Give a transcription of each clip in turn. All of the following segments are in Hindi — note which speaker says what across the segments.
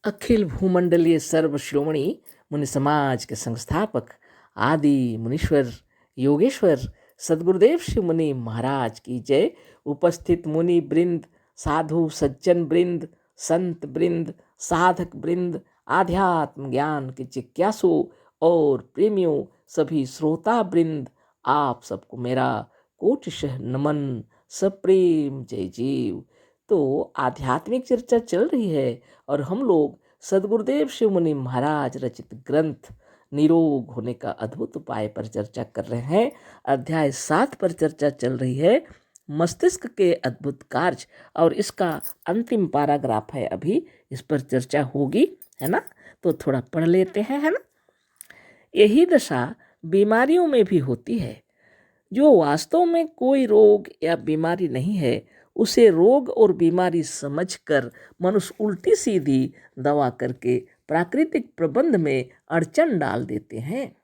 Speaker 1: अखिल भूमंडलीय सर्व श्रोमणी मुनि समाज के संस्थापक आदि मुनीश्वर योगेश्वर सदगुरुदेव शिव मुनि महाराज की जय। उपस्थित मुनि वृंद, साधु सज्जन वृंद, संत वृंद, साधक वृंद, आध्यात्म ज्ञान के जिज्ञासु और प्रेमियों, सभी श्रोता वृंद, आप सबको मेरा कोटिशः नमन, सप्रेम जय जीव। तो आध्यात्मिक चर्चा चल रही है और हम लोग सदगुरुदेव शिव मुनि महाराज रचित ग्रंथ निरोग होने का अद्भुत उपाय पर चर्चा कर रहे हैं। अध्याय 7 पर चर्चा चल रही है, मस्तिष्क के अद्भुत कार्य, और इसका अंतिम पैराग्राफ है। अभी इस पर चर्चा होगी, है ना। तो थोड़ा पढ़ लेते हैं, है ना। यही दशा बीमारियों में भी होती है। जो वास्तव में कोई रोग या बीमारी नहीं है, उसे रोग और बीमारी समझकर मनुष्य उल्टी सीधी दवा करके प्राकृतिक प्रबंध में अड़चन डाल देते हैं।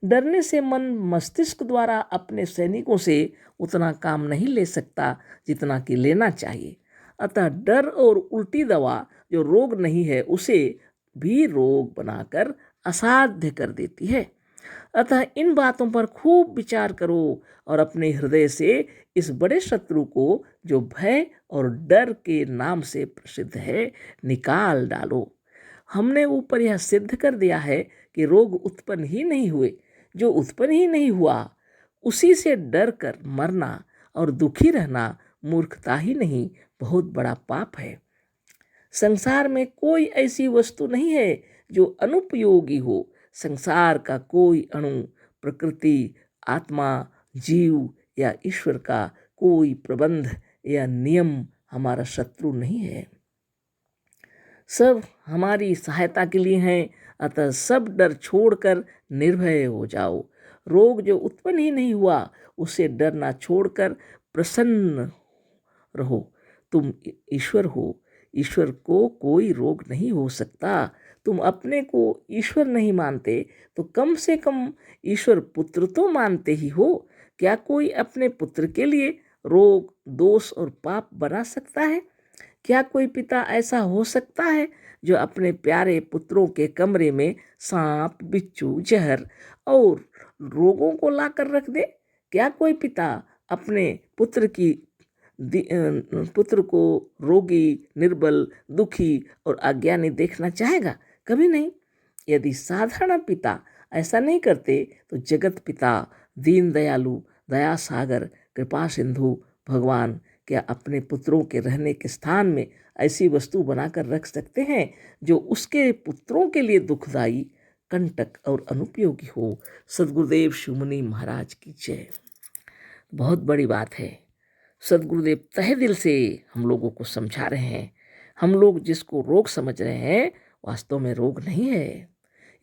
Speaker 1: डरने से मन मस्तिष्क द्वारा अपने सैनिकों से उतना काम नहीं ले सकता जितना कि लेना चाहिए। अतः डर और उल्टी दवा जो रोग नहीं है, उसे भी रोग बनाकर असाध्य कर देती है। अतः इन बातों पर खूब विचार करो और अपने हृदय से इस बड़े शत्रु को, जो भय और डर के नाम से प्रसिद्ध है, निकाल डालो। हमने ऊपर यह सिद्ध कर दिया है कि रोग उत्पन्न ही नहीं हुए। जो उत्पन्न ही नहीं हुआ, उसी से डर कर मरना और दुखी रहना मूर्खता ही नहीं, बहुत बड़ा पाप है। संसार में कोई ऐसी वस्तु नहीं है जो अनुपयोगी हो। संसार का कोई अणु, प्रकृति, आत्मा, जीव या ईश्वर का कोई प्रबंध या नियम हमारा शत्रु नहीं है। सब हमारी सहायता के लिए हैं। अतः सब डर छोड़कर निर्भय हो जाओ। रोग जो उत्पन्न ही नहीं हुआ, उसे डरना छोड़कर प्रसन्न रहो। तुम ईश्वर हो, ईश्वर को कोई रोग नहीं हो सकता। तुम अपने को ईश्वर नहीं मानते तो कम से कम ईश्वर पुत्र तो मानते ही हो। क्या कोई अपने पुत्र के लिए रोग, दोष और पाप बना सकता है? क्या कोई पिता ऐसा हो सकता है जो अपने प्यारे पुत्रों के कमरे में सांप, बिच्छू, जहर और रोगों को लाकर रख दे? क्या कोई पिता अपने पुत्र को रोगी, निर्बल, दुखी और अज्ञानी देखना चाहेगा? कभी नहीं। यदि साधारण पिता ऐसा नहीं करते तो जगत पिता, दीन दयालु, दया सागर, कृपा सिंधु भगवान क्या अपने पुत्रों के रहने के स्थान में ऐसी वस्तु बनाकर रख सकते हैं जो उसके पुत्रों के लिए दुखदाई, कंटक और अनुपयोगी हो? सदगुरुदेव शिव मुनि महाराज की जय। बहुत बड़ी बात है। सदगुरुदेव तहे दिल से हम लोगों को समझा रहे हैं। हम लोग जिसको रोग समझ रहे हैं, वास्तव में रोग नहीं है।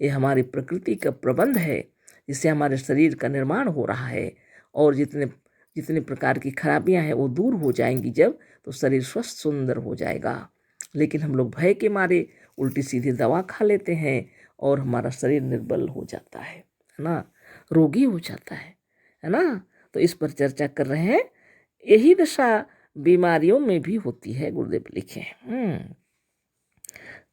Speaker 1: ये हमारी प्रकृति का प्रबंध है, जिससे हमारे शरीर का निर्माण हो रहा है। और जितने जितने प्रकार की खराबियां हैं वो दूर हो जाएंगी जब, तो शरीर स्वस्थ सुंदर हो जाएगा। लेकिन हम लोग भय के मारे उल्टी सीधी दवा खा लेते हैं और हमारा शरीर निर्बल हो जाता है ना, रोगी हो जाता है ना। तो इस पर चर्चा कर रहे हैं। यही दशा बीमारियों में भी होती है, गुरुदेव लिखे।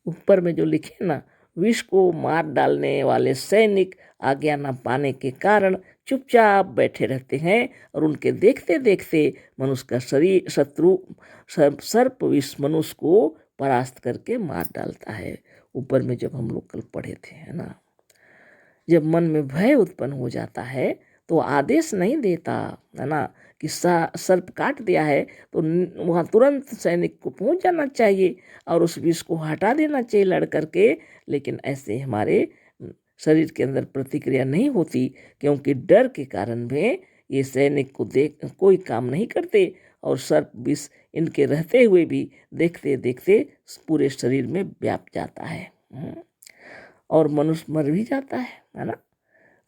Speaker 1: ऊपर में जो लिखे ना, विष को मार डालने वाले सैनिक आज्ञा न पाने के कारण चुपचाप बैठे रहते हैं और उनके देखते देखते मनुष्य का शरीर शत्रु सर्प विष मनुष्य को परास्त करके मार डालता है। ऊपर में जब हम लोग कल पढ़े थे, है ना, जब मन में भय उत्पन्न हो जाता है तो आदेश नहीं देता, है ना, कि सर्प काट दिया है तो वहाँ तुरंत सैनिक को पहुँच जाना चाहिए और उस विष को हटा देना चाहिए लड़ करके। लेकिन ऐसे हमारे शरीर के अंदर प्रतिक्रिया नहीं होती, क्योंकि डर के कारण में ये सैनिक को देख कोई काम नहीं करते और सर्प विष इनके रहते हुए भी देखते देखते पूरे शरीर में व्याप जाता है और मनुष्य मर भी जाता है ना।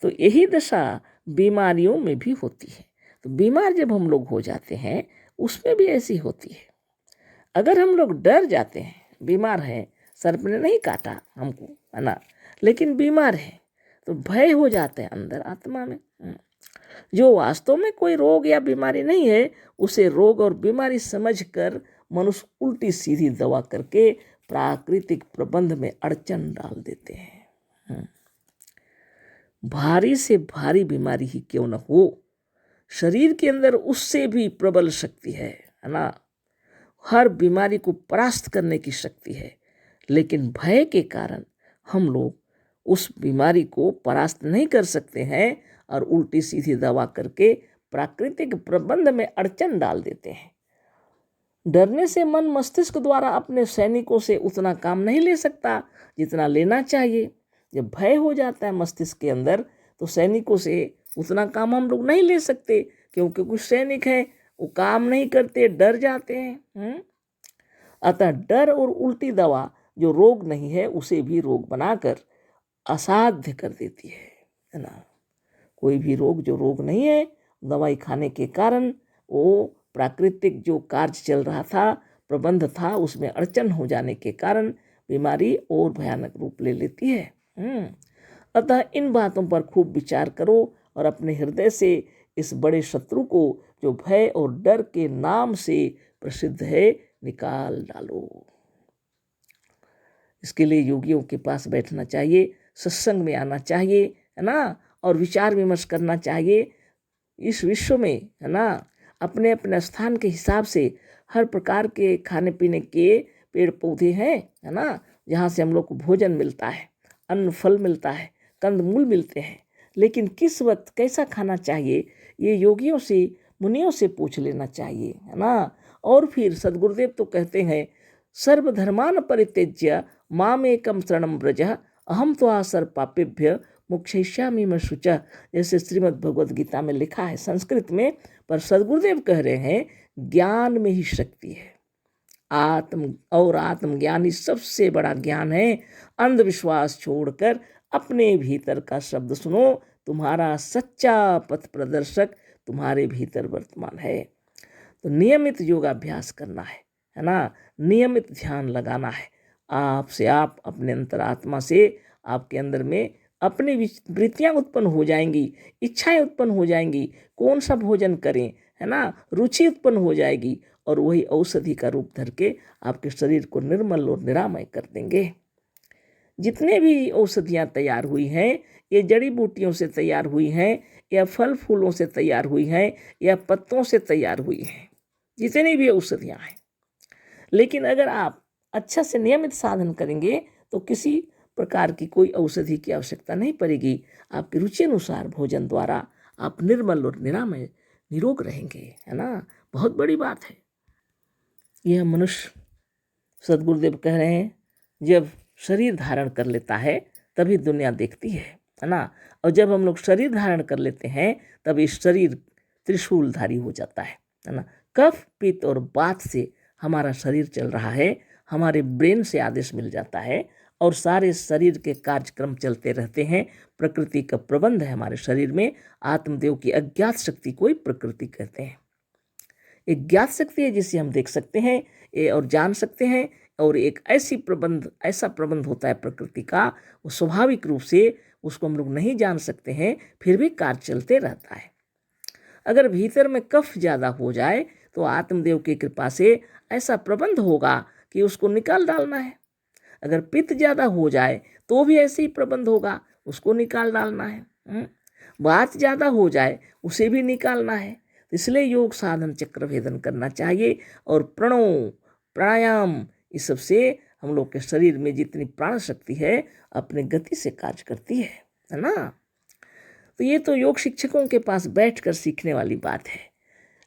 Speaker 1: तो यही दशा बीमारियों में भी होती है। तो बीमार जब हम लोग हो जाते हैं, उसमें भी ऐसी होती है। अगर हम लोग डर जाते हैं, बीमार हैं, सर्प ने नहीं काटा हमको, है ना, लेकिन बीमार है, तो भय हो जाते हैं अंदर आत्मा में। जो वास्तव में कोई रोग या बीमारी नहीं है, उसे रोग और बीमारी समझकर मनुष्य उल्टी सीधी दवा करके प्राकृतिक प्रबंध में अड़चन डाल देते हैं। भारी से भारी बीमारी ही क्यों न हो, शरीर के अंदर उससे भी प्रबल शक्ति है ना। हर बीमारी को परास्त करने की शक्ति है, लेकिन भय के कारण हम लोग उस बीमारी को परास्त नहीं कर सकते हैं और उल्टी सीधी दवा करके प्राकृतिक प्रबंध में अड़चन डाल देते हैं। डरने से मन मस्तिष्क द्वारा अपने सैनिकों से उतना काम नहीं ले सकता जितना लेना चाहिए। जब भय हो जाता है मस्तिष्क के अंदर, तो सैनिकों से उतना काम हम लोग नहीं ले सकते, क्योंकि कुछ सैनिक हैं वो काम नहीं करते, डर जाते हैं। अतः डर और उल्टी दवा जो रोग नहीं है उसे भी रोग बनाकर असाध्य कर देती है ना। कोई भी रोग जो रोग नहीं है, दवाई खाने के कारण वो प्राकृतिक जो कार्य चल रहा था, प्रबंध था, उसमें अड़चन हो जाने के कारण बीमारी और भयानक रूप ले लेती है। अतः इन बातों पर खूब विचार करो और अपने हृदय से इस बड़े शत्रु को जो भय और डर के नाम से प्रसिद्ध है निकाल डालो। इसके लिए योगियों के पास बैठना चाहिए, सत्संग में आना चाहिए, है ना, और विचार विमर्श करना चाहिए। इस विश्व में, है ना, अपने अपने स्थान के हिसाब से हर प्रकार के खाने पीने के पेड़ पौधे हैं, है ना, जहाँ से हम लोग को भोजन मिलता है, अन्न फल मिलता है, कंद मूल मिलते हैं। लेकिन किस वक्त कैसा खाना चाहिए ये योगियों से, मुनियों से पूछ लेना चाहिए, है ना। और फिर सद्गुरुदेव तो कहते हैं, सर्वधर्मान परित्यज्य मामेकं शरणं व्रज अहम त्वा सर्व पापेभ्य मोक्षयिष्यामि मा शुचः। जैसे श्रीमद् भगवद गीता में लिखा है संस्कृत में, पर सद्गुरुदेव कह रहे हैं ज्ञान में ही शक्ति है। आत्मज्ञान ही सबसे बड़ा ज्ञान है। अंधविश्वास छोड़कर अपने भीतर का शब्द सुनो, तुम्हारा सच्चा पथ प्रदर्शक तुम्हारे भीतर वर्तमान है। तो नियमित योगाभ्यास करना है ना, नियमित ध्यान लगाना है। आपसे आप अपने अंतरात्मा से आपके अंदर में अपनी वृत्तियाँ उत्पन्न हो जाएंगी, इच्छाएं उत्पन्न हो जाएंगी, कौन सा भोजन करें, है ना, रुचि उत्पन्न हो जाएगी, और वही औषधि का रूप धर के आपके शरीर को निर्मल और निरामय कर देंगे। जितने भी औषधियाँ तैयार हुई हैं, ये जड़ी बूटियों से तैयार हुई हैं, या फल फूलों से तैयार हुई हैं, या पत्तों से तैयार हुई हैं, जितनी भी औषधियाँ हैं। लेकिन अगर आप अच्छा से नियमित साधन करेंगे तो किसी प्रकार की कोई औषधि की आवश्यकता नहीं पड़ेगी। आपकी रुचि अनुसार भोजन द्वारा आप निर्मल और निरामय निरोग रहेंगे, है ना। बहुत बड़ी बात है यह। मनुष्य, सद्गुरुदेव कह रहे हैं, जब शरीर धारण कर लेता है तभी दुनिया देखती है ना। और जब हम लोग शरीर धारण कर लेते हैं तब इस शरीर त्रिशूलधारी हो जाता है ना। कफ पित्त और वात से हमारा शरीर चल रहा है, हमारे ब्रेन से आदेश मिल जाता है और सारे शरीर के कार्यक्रम चलते रहते हैं। प्रकृति का प्रबंध है हमारे शरीर में। आत्मदेव की अज्ञात शक्ति को ही प्रकृति कहते हैं। एक ज्ञात शक्ति है जिसे हम देख सकते हैं और जान सकते हैं, और एक ऐसा प्रबंध होता है प्रकृति का, वो स्वाभाविक रूप से उसको हम लोग नहीं जान सकते हैं, फिर भी कार्य चलते रहता है। अगर भीतर में कफ ज़्यादा हो जाए तो आत्मदेव की कृपा से ऐसा प्रबंध होगा कि उसको निकाल डालना है। अगर पित्त ज़्यादा हो जाए तो भी ऐसे ही प्रबंध होगा, उसको निकाल डालना है। वात ज़्यादा हो जाए उसे भी निकालना है। इसलिए योग साधन चक्र भेदन करना चाहिए, और प्राणायाम इस सब से हम लोग के शरीर में जितनी प्राण शक्ति है अपने गति से कार्य करती है ना। तो ये तो योग शिक्षकों के पास बैठकर सीखने वाली बात है।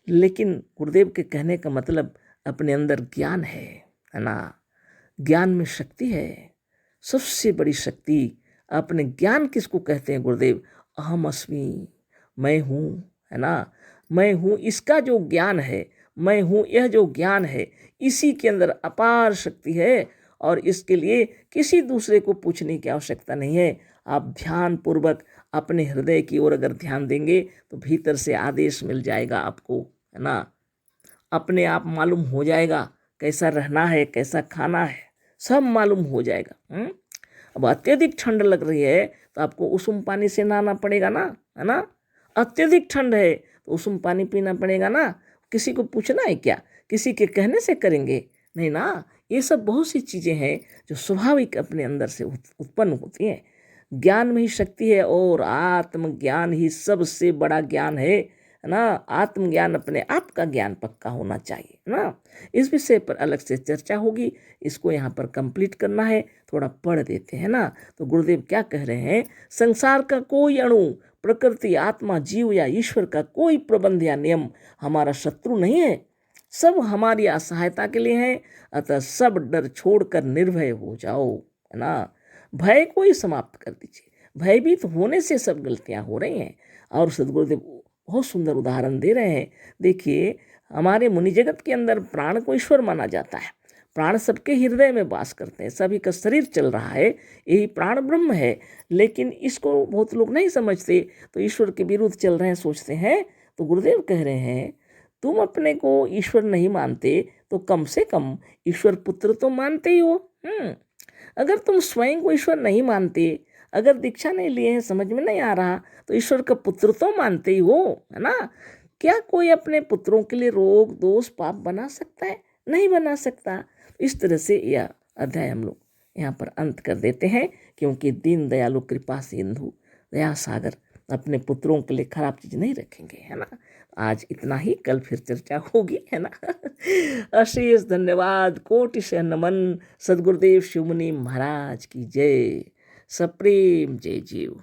Speaker 1: लेकिन गुरुदेव के कहने का मतलब अपने अंदर ज्ञान है ना। ज्ञान में शक्ति है, सबसे बड़ी शक्ति। अपने ज्ञान किसको कहते हैं गुरुदेव? अहम अस्मि, मैं हूँ, है ना। मैं हूँ, इसका जो ज्ञान है, मैं हूँ यह जो ज्ञान है, इसी के अंदर अपार शक्ति है, और इसके लिए किसी दूसरे को पूछने की आवश्यकता नहीं है। आप ध्यान पूर्वक अपने हृदय की ओर अगर ध्यान देंगे तो भीतर से आदेश मिल जाएगा आपको, है ना। अपने आप मालूम हो जाएगा कैसा रहना है, कैसा खाना है, सब मालूम हो जाएगा। अब अत्यधिक ठंड लग रही है तो आपको उषुम पानी से नहाना पड़ेगा ना, है ना। अत्यधिक ठंड है तो उषुम पानी पीना पड़ेगा ना। किसी को पूछना है क्या? किसी के कहने से करेंगे? नहीं ना। ये सब बहुत सी चीज़ें हैं जो स्वाभाविक अपने अंदर से उत्पन्न होती हैं। ज्ञान में ही शक्ति है और आत्मज्ञान ही सबसे बड़ा ज्ञान है ना। आत्मज्ञान अपने आप का ज्ञान पक्का होना चाहिए ना। इस विषय पर अलग से चर्चा होगी, इसको यहाँ पर कंप्लीट करना है, थोड़ा पढ़ देते हैं ना। तो गुरुदेव क्या कह रहे हैं, संसार का कोई अणु, प्रकृति, आत्मा, जीव या ईश्वर का कोई प्रबंध या नियम हमारा शत्रु नहीं है, सब हमारी असहायता के लिए है। अतः सब डर छोड़कर निर्भय हो जाओ, है ना। भय को ही समाप्त कर दीजिए। भयभीत होने से सब गलतियां हो रही हैं। और सदगुरुदेव बहुत सुंदर उदाहरण दे रहे हैं। देखिए, हमारे मुनि जगत के अंदर प्राण को ईश्वर माना जाता है। प्राण सबके हृदय में वास करते हैं, सभी का शरीर चल रहा है, यही प्राण ब्रह्म है। लेकिन इसको बहुत लोग नहीं समझते, तो ईश्वर के विरुद्ध चल रहे हैं, सोचते हैं। तो गुरुदेव कह रहे हैं, तुम अपने को ईश्वर नहीं मानते तो कम से कम ईश्वर पुत्र तो मानते ही हो। अगर तुम स्वयं को ईश्वर नहीं मानते, अगर दीक्षा नहीं लिए हैं, समझ में नहीं आ रहा, तो ईश्वर का पुत्र तो मानते ही हो, है ना। क्या कोई अपने पुत्रों के लिए रोग, दोष, पाप बना सकता है? नहीं बना सकता। इस तरह से यह अध्याय हम लोग यहाँ पर अंत कर देते हैं, क्योंकि दीन दयालु कृपा सिंधु दया सागर अपने पुत्रों के लिए खराब चीज नहीं रखेंगे, है ना। आज इतना ही, कल फिर चर्चा होगी, है ना। अशेष धन्यवाद, कोटि से नमन। सदगुरुदेव शिवमुनि महाराज की जय। सप्रेम जय जीव।